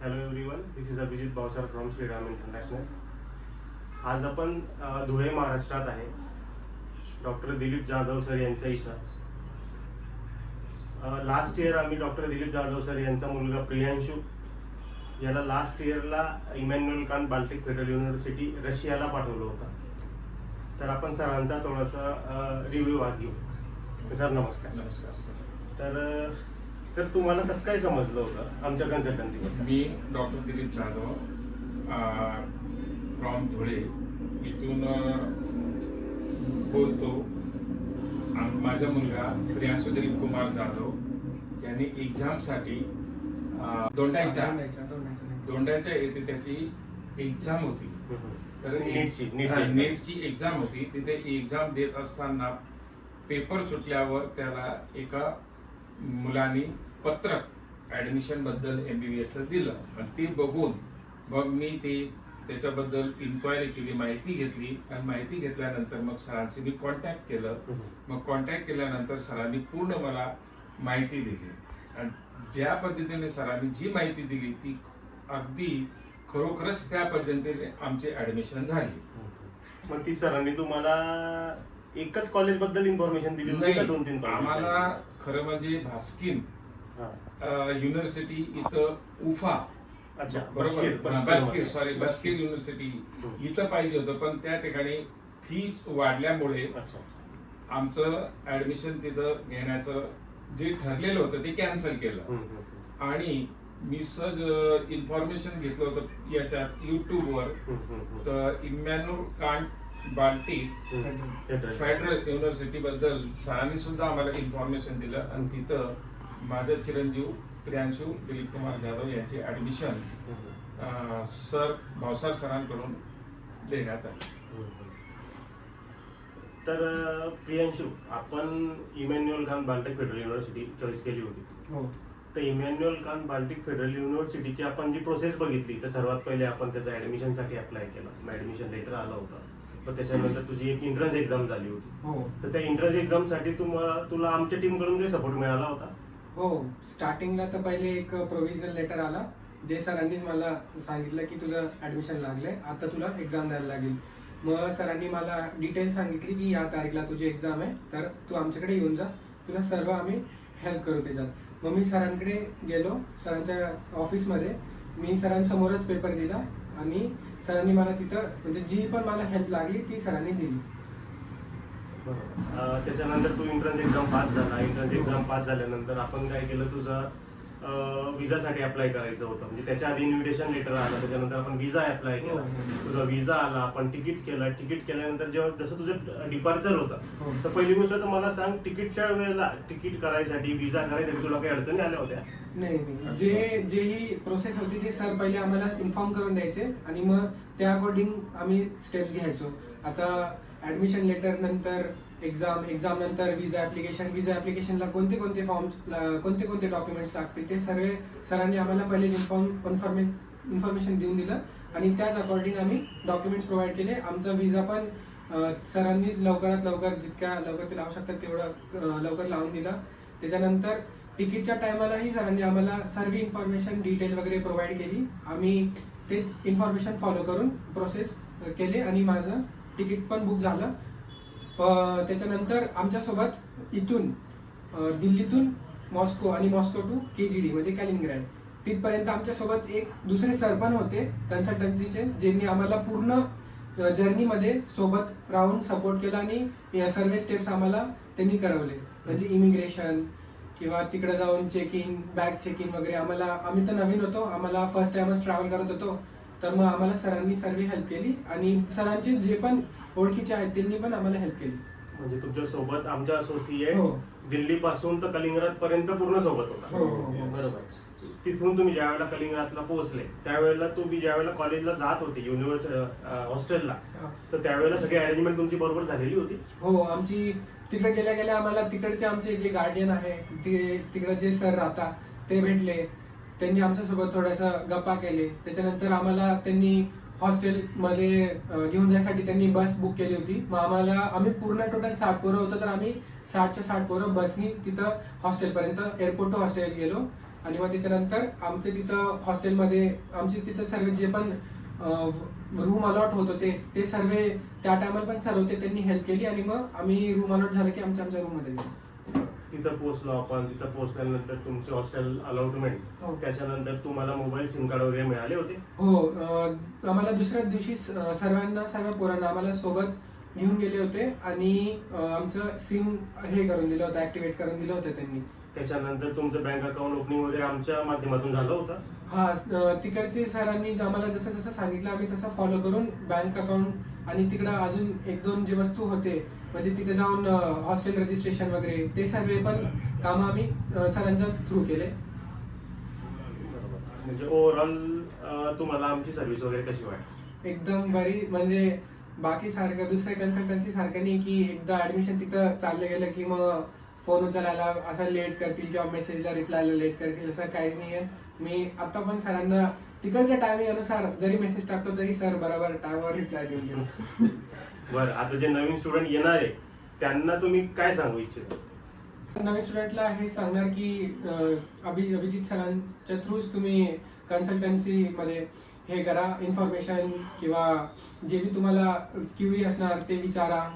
Hello everyone, this is Abhijit Bhavsar from Shriram international. आज आपण धुळे महाराष्ट्रात आहे. डॉक्टर दिलीप जाधव सर यांच्या इथं लास्ट इयर आम्ही डॉक्टर दिलीप जाधव सर यांचा मुलगा प्रियांशू याला लास्ट इयरला Emmanuel Kant Baltic federal university रशियाला पाठवलं होतं. तर आपण सरांचा थोडासा रिव्ह्यू आज घेऊ. सर नमस्कार. नमस्कार सर. तर सर तुम्हाला कसं काय समजलं होतं आमच्या कन्सल्टन्सीबद्दल? मी डॉक्टर दिलीप जाधव फ्रॉम धुळे इथून बोलतो. माझा मुलगा प्रियांशू दिलीप कुमार जाधव यांनी एक्झामसाठी दोंडाच्या येथे त्याची एक्झाम होती. तर नेटची एक्झाम होती. तिथे एक्झाम देत असताना पेपर सुटल्यावर त्याला एका मुलांनी पत्रक ऍडमिशन बद्दल MBBS दिलं आणि ते बघून मग मी त्याच्याबद्दल इन्क्वायरी केली, माहिती घेतली आणि माहिती घेतल्यानंतर मग सरांशी मी कॉन्टॅक्ट केलं. मग कॉन्टॅक्ट केल्यानंतर सरांनी पूर्ण मला माहिती दिली आणि ज्या पद्धतीने सरांनी जी माहिती दिली ती अगदी खरोखरच त्या पद्धतीने आमचे ऍडमिशन झाली. मग ती सरांनी तुम्हाला एकच कॉलेज बद्दल इन्फॉर्मेशन दिली होती का दोन तीन? आम्हाला खरं म्हणजे भास्किन युनिव्हर्सिटी इथं उफा बास्किन युनिव्हर्सिटी इथं पाहिजे होतं, पण त्या ठिकाणी फीज वाढल्यामुळे आमचं ऍडमिशन तिथं घेण्याचं जे ठरलेलं होतं ते कॅन्सल केलं. आणि मी सहज इन्फॉर्मेशन घेतलं होतं याच्यात युट्यूबवर. तर Emmanuel can't Baltic federal university बद्दल सरांनी सुद्धा आम्हाला इन्फॉर्मेशन दिलं आणि तिथं माझं चिरंजीव प्रियांशू दिलीप कुमार जाधव यांचे ऍडमिशन सर भावसार सरांकडून देण्यात आले. तर प्रियांशू, आपण Emmanuel Kant Baltic federal university choice केली होती. तर इमॅन्युअल कांत बाल्टिक फेडरल युनिव्हर्सिटीची आपण जी प्रोसेस बघितली तर सर्वात पहिले आपण त्याचा ऍडमिशनसाठी अप्लाय केला. ऍडमिशन लेटर आलं होतं. पण त्याच्यानंतर तुझी एक एंट्रन्स एक्झाम झाली होती. तर त्या एंट्रन्स एक्झामसाठी तुला आमच्या टीमकडून काही सपोर्ट मिळाला होता? हो, स्टार्टिंगला तर पहिले एक प्रोव्हिजनल लेटर आला जे सरांनीच मला सांगितलं की तुझं ऍडमिशन लागलंय, आता तुला एक्झाम द्यायला लागेल. मग सरांनी मला डिटेल सांगितली की या तारीखला तुझी एक्झाम आहे, तर तू आमच्याकडे येऊन जा, तुला सर्व आम्ही हेल्प करू त्याच्यात. मग मी सरांकडे गेलो, सरांच्या ऑफिसमध्ये मी सरांसमोरच पेपर दिला आणि सरांनी मला तिथं म्हणजे जी पण मला हेल्प लागली ती सरांनी दिली. त्याच्यानंतर तू एंट्रन्स एक्झाम पास झाला. एंट्रन्स एक्झाम पास झाल्यानंतर आपण काय केलं, तुझा विजासाठी अप्लाय करायचं होतं. म्हणजे त्याच्या आधी इन्व्हिटेशन लेटर आलं, त्याच्यानंतर आपण विजा अप्लाय केला. तुझा विजा आला, आपण तिकीट केलं. तिकीट केल्यानंतर जेव्हा जसं तुझं डिपार्चर होतं तर पहिली गोष्ट तर मला सांग, तिकीटच्या वेळेला तिकीट करायसाठी विजा करायसाठी तुला काही अडचणी आल्या होत्या? नाही, जेही प्रोसेस होती ते सर पहिले आम्हाला इन्फॉर्म करून द्यायचे आणि मग त्या अकॉर्डिंग आम्ही स्टेप्स घ्यायचो. आता ऍडमिशन लेटर नंतर एक्झाम नंतर विजा ऍप्लिकेशनला कोणते फॉर्म्स, कोणते डॉक्युमेंट्स लागतील ते सर्व सरांनी आम्हाला पहिले इन्फॉर्मेशन देऊन दिलं आणि त्याच अकॉर्डिंग आम्ही डॉक्युमेंट्स प्रोव्हाइड केले. आमचा विजा पण सरांनीच लवकरात लवकर, जितक्या लवकर ते लावू शकतात तेवढं लवकर लावून दिला. त्याच्यानंतर तिकीटच्या टायमालाही सरांनी आम्हाला सर्व इन्फॉर्मेशन डिटेल वगैरे प्रोव्हाइड केली. आम्ही तेच इन्फॉर्मेशन फॉलो करून प्रोसेस केले आणि माझं तिकीट पण बुक झालं. त्याच्यानंतर आमच्यासोबत इथून दिल्लीतून मॉस्को आणि मॉस्को टू KGD म्हणजे कॅलिनिनग्राड तिथपर्यंत आमच्यासोबत एक दुसरे सर पण होते कन्सल्टन्सीचे, ज्यांनी आम्हाला पूर्ण जर्नीमध्ये सोबत राहून सपोर्ट केला आणि सर्व स्टेप्स आम्हाला त्यांनी करवले. म्हणजे इमिग्रेशन किंवा तिकडे जाऊन चेकिंग, बॅग चेकिंग वगैरे. आम्ही तर नवीन होतो, आम्हाला फर्स्ट टाइमच ट्रॅव्हल करत होतो, तर मग आम्हाला सरांनी सर्व हेल्प केली आणि सरांचे जे पण ओळखीचे आहेत त्यांनी पण आम्हाला हेल्प केली. म्हणजे तुमच्या सोबत आमच्या असोसिएट दिल्ली पासून तर कलिंगरात पर्यंत पूर्ण सोबत होता? बरोबर. तिथून तुम्ही ज्या वेळेला कलिंगरातला पोहोचले त्यावेळेला तुम्ही ज्या वेळेला कॉलेजला जात होते हॉस्टेलला, तर त्यावेळेला सगळी अरेंजमेंट तुमची बरोबर झालेली होती? हो, आमची तिकडे गेल्या आम्हाला तिकडचे आमचे जे गार्डियन आहे तिकडे जे सर राहतात ते भेटले. त्यांनी आमच्यासोबत थोडासा गप्पा केले. त्याच्यानंतर आम्हाला त्यांनी हॉस्टेलमध्ये घेऊन जायसाठी त्यांनी बस बुक केली होती. मग आम्ही पूर्ण टोटल 60 पोरं होतो, तर आम्ही 60च्या 60 पोरं बसनी तिथं हॉस्टेलपर्यंत, एअरपोर्ट टू हॉस्टेल गेलो आणि मग त्याच्यानंतर आमचे तिथं हॉस्टेलमध्ये आमचे तिथं सर्व जे पण रूम अलॉट होत होते ते सर्व त्या टायमाला पण सर होते, त्यांनी हेल्प केली आणि मग आम्ही रूम अलॉट झालं की आमच्या रूममध्ये गेलो. तिथं पोहोचलो आपण. तिथं पोहोचल्यानंतर तुमचे हॉस्टेल अलॉटमेंट, हो. त्याच्यानंतर तुम्हाला मोबाईल सिम कार्ड वगैरे मिळाले होते? हो, आम्हाला दुसऱ्याच दिवशी सर्व पोरांना आम्हाला सोबत घेऊन गेले होते आणि आमचं सिम हे करून दिलं होतं, ऍक्टिव्हेट करून दिलं होतं त्यांनी. त्याच्यानंतर तुमचं बँक अकाउंट ओपनिंग वगैरे आमच्या माध्यमातून झालं होतं? हा, तिकडचे सरांनी आम्हाला जसं जसं सांगितलं आम्ही तसं फॉलो करून बँक अकाउंट आणि तिकडं अजून 1-2 जे वस्तू होते म्हणजे तिथे जाऊन हॉस्टेल रजिस्ट्रेशन वगैरे ते सर्व पण कामं आम्ही सरांच्या थ्रू केले. म्हणजे ओव्हरऑल तुम्हाला आमची सर्व्हिस वगैरे कशी वाटली? एकदम बरी. म्हणजे बाकी सारखं दुसऱ्या कन्सल्टन्सी सारखं नाही की एकदा ऍडमिशन तिथं चाललं गेलं की मग फोन उचलायला असं लेट करतील किंवा मेसेजला रिप्लायला लेट करतील, असं काहीच नाही आहे. मी आता पण सरांना तिकडच्या टायमिंग अनुसार जरी मेसेज टाकतो तरी सर बरोबर टायमावर रिप्लाय देऊन गेलो. बरं, आता जे नवीन स्टुडंट येणार आहे त्यांना तुम्ही काय सांगू इच्छिता? नवीन स्टुडंटला हे सांगणार की अभिजित सरांच्या थ्रूच तुम्ही कन्सल्टन्सीमध्ये हे करा, इन्फॉर्मेशन किंवा जे बी तुम्हाला क्युरी असणार ते विचारा.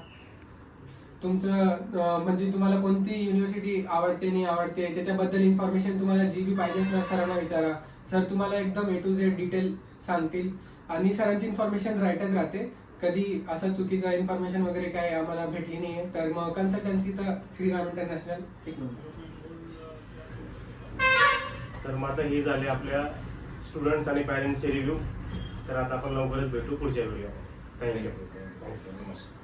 तुमचं म्हणजे तुम्हाला कोणती युनिव्हर्सिटी आवडते नाही आवडते त्याच्याबद्दल इन्फॉर्मेशन तुम्हाला जी बी पाहिजे असणार सरांना विचारा. सर तुम्हाला एकदम A to Z डिटेल सांगतील आणि सरांची इन्फॉर्मेशन राईटच राहते. कधी असं चुकीचं इन्फॉर्मेशन वगैरे काय आम्हाला भेटली नाही आहे. तर मग कन्सल्टन्सी तर श्रीराम इंटरनॅशनल एक नंबर. तर मग आता हे झाले आपल्या स्टुडंट्स आणि पॅरेंट्सचे रिव्ह्यू. तर आता आपण लवकरच भेटू पुढच्या व्हिडिओ. थँक्यू. नमस्कार.